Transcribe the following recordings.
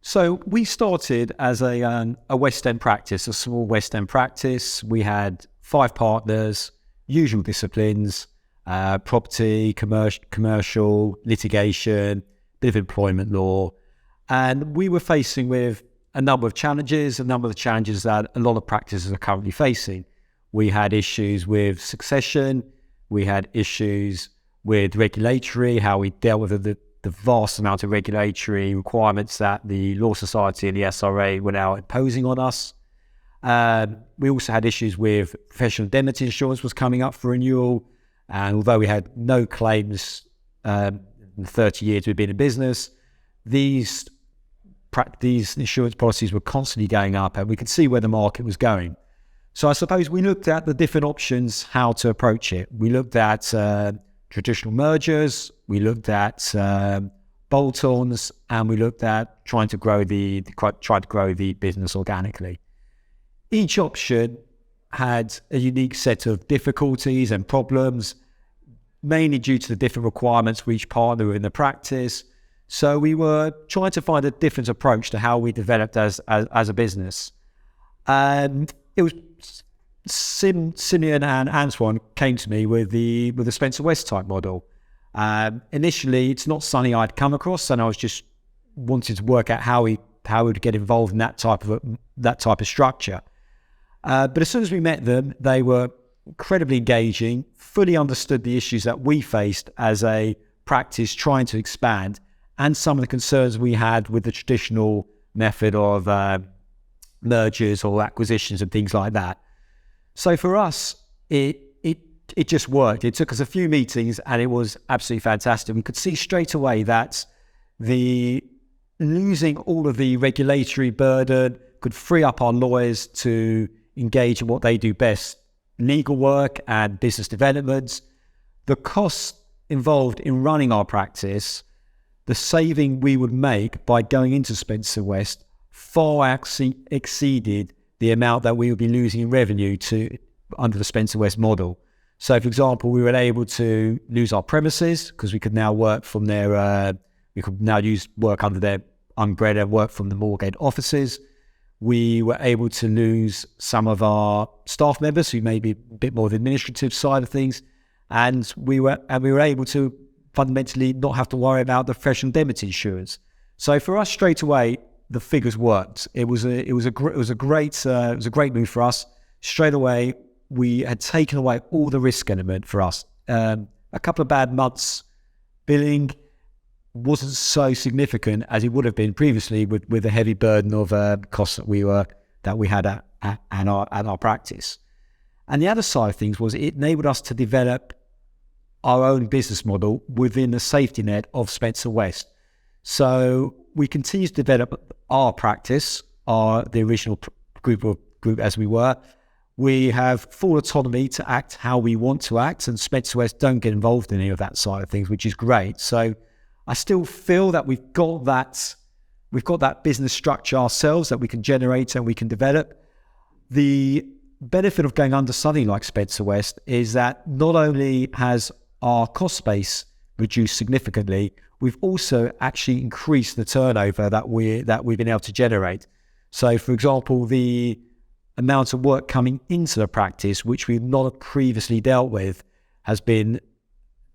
So we started as a West End practice, a small West End practice. We had 5 partners, usual disciplines, property, commercial, litigation, bit of employment law. And we were facing with a number of challenges, a number of the challenges that a lot of practices are currently facing. We had issues with succession. We had issues with regulatory, how we dealt with the vast amount of regulatory requirements that the Law Society and the SRA were now imposing on us. We also had issues with professional indemnity insurance was coming up for renewal. And although we had no claims in the 30 years we've been in business, these insurance policies were constantly going up, and we could see where the market was going. So I suppose we looked at the different options, how to approach it. We looked at traditional mergers, we looked at bolt-ons, and we looked at trying to grow the business organically. Each option had a unique set of difficulties and problems, mainly due to the different requirements for each partner in the practice. So we were trying to find a different approach to how we developed as a business. And it was Simeon and Antoine came to me with the Spencer West type model. Initially, it's not something I'd come across, and I was just wanting to work out how we would get involved in that type of structure. But as soon as we met them, they were incredibly engaging, fully understood the issues that we faced as a practice trying to expand, and some of the concerns we had with the traditional method of mergers or acquisitions and things like that. So for us, it just worked. It took us a few meetings, and it was absolutely fantastic. We could see straight away that the losing all of the regulatory burden could free up our lawyers to engage in what they do best, legal work and business development. The costs involved in running our practice, the saving we would make by going into Spencer West far exceeded the amount that we would be losing in revenue under the Spencer West model. So, for example, we were able to lose our premises because we could now work from we could now work under their umbrella, work from the Moorgate offices. We were able to lose some of our staff members who may be a bit more of the administrative side of things, and we were able to fundamentally not have to worry about the professional indemnity insurance. So for us, straight away, the figures worked. It was a great move for us. Straight away, we had taken away all the risk element for us. A couple of bad months billing wasn't so significant as it would have been previously with the heavy burden of costs that we had at our practice. And the other side of things was it enabled us to develop our own business model within the safety net of Spencer West. So we continue to develop our practice, the original group as we were. We have full autonomy to act how we want to act, and Spencer West don't get involved in any of that side of things, which is great. So I still feel that we've got that business structure ourselves that we can generate and we can develop. The benefit of going under something like Spencer West is that not only has our cost base reduced significantly, we've also actually increased the turnover that we've been able to generate. So, for example, the amount of work coming into the practice, which we've not previously dealt with, has been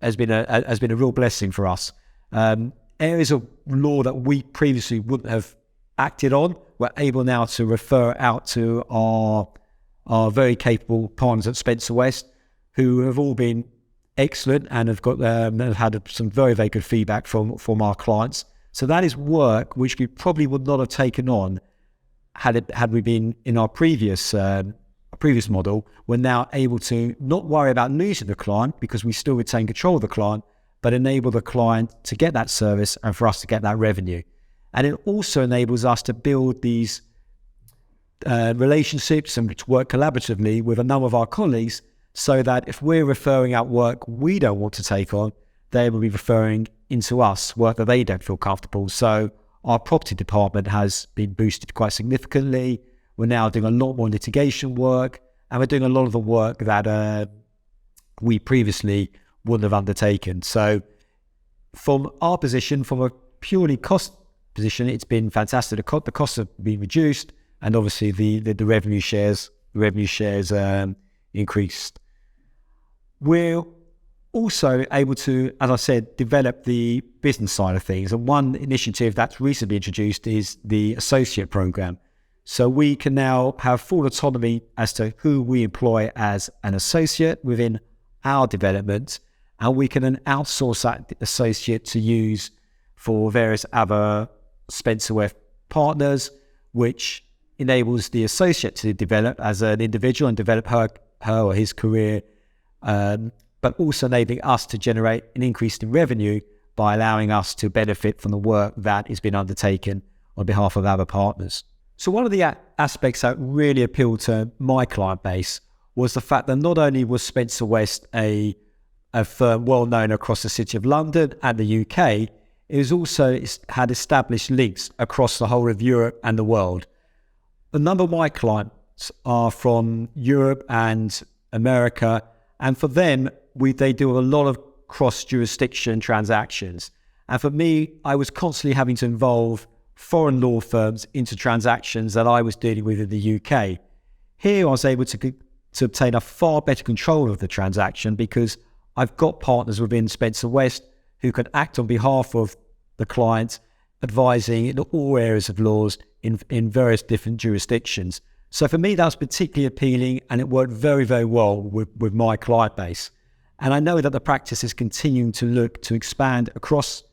a real blessing for us. Areas of law that we previously wouldn't have acted on, we're able now to refer out to our very capable partners at Spencer West, who have all been excellent and have had some very, very good feedback from our clients. So that is work which we probably would not have taken on had we been in our previous model. We're now able to not worry about losing the client because we still retain control of the client, but enable the client to get that service and for us to get that revenue. And it also enables us to build these relationships and to work collaboratively with a number of our colleagues, so that if we're referring out work we don't want to take on, they will be referring into us work that they don't feel comfortable. So our property department has been boosted quite significantly. We're now doing a lot more litigation work, and we're doing a lot of the work that we previously wouldn't have undertaken. So from our position, from a purely cost position. It's been fantastic. The costs have been reduced, and obviously the revenue shares increased. We're also able to, as I said, develop the business side of things. And one initiative that's recently introduced is the associate program. So we can now have full autonomy as to who we employ as an associate within our development, and we can then outsource that associate to use for various other Spencer West partners, which enables the associate to develop as an individual and develop her or his career, but also enabling us to generate an increase in revenue by allowing us to benefit from the work that is being undertaken on behalf of other partners. So one of the aspects that really appealed to my client base was the fact that not only was Spencer West a firm well known across the City of London and the UK, it had established links across the whole of Europe and the world. A number of my clients are from Europe and America, and for them, they do a lot of cross-jurisdiction transactions. And for me, I was constantly having to involve foreign law firms into transactions that I was dealing with in the UK. Here, I was able to obtain a far better control of the transaction because I've got partners within Spencer West who can act on behalf of the client, advising in all areas of laws in various different jurisdictions. So for me, that was particularly appealing, and it worked very, very well with my client base. And I know that the practice is continuing to look to expand across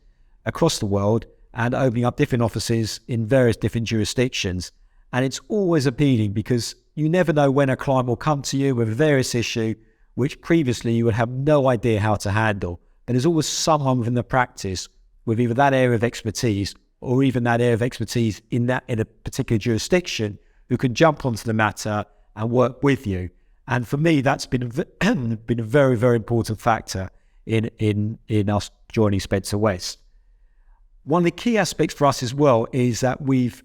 the world and opening up different offices in various different jurisdictions. And it's always appealing because you never know when a client will come to you with a various issue which previously you would have no idea how to handle. But there's always someone within the practice with either that area of expertise or even that area of expertise in a particular jurisdiction who can jump onto the matter and work with you. And for me, that's been a very, very important factor in us joining Spencer West. One of the key aspects for us as well is that we've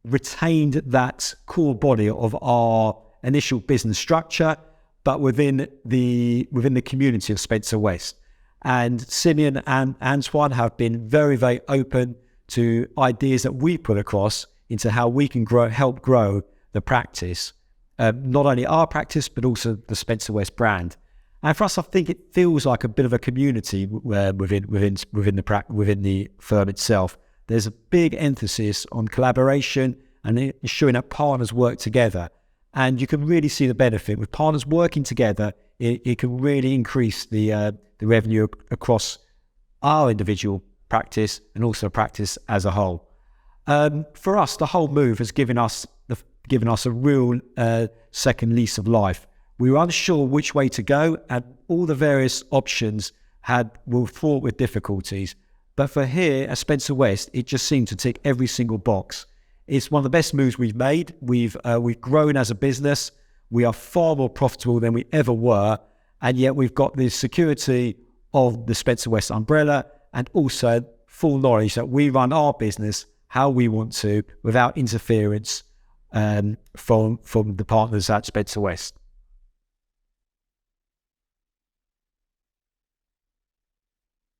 retained that core body of our initial business structure, but within the community of Spencer West. And Simeon and Antoine have been very, very open to ideas that we put across into how we can help grow the practice, not only our practice, but also the Spencer West brand. And for us, I think it feels like a bit of a community within the firm itself. There's a big emphasis on collaboration and ensuring that partners work together. And you can really see the benefit with partners working together. It can really increase the revenue across our individual practice and also practice as a whole. For us, the whole move has given us a real second lease of life. We were unsure which way to go, and all the various options were fraught with difficulties. But for here at Spencer West, it just seemed to tick every single box. It's one of the best moves we've made. We've grown as a business. We are far more profitable than we ever were, and yet we've got the security of the Spencer West umbrella and also full knowledge that we run our business how we want to without interference from the partners at Spencer West.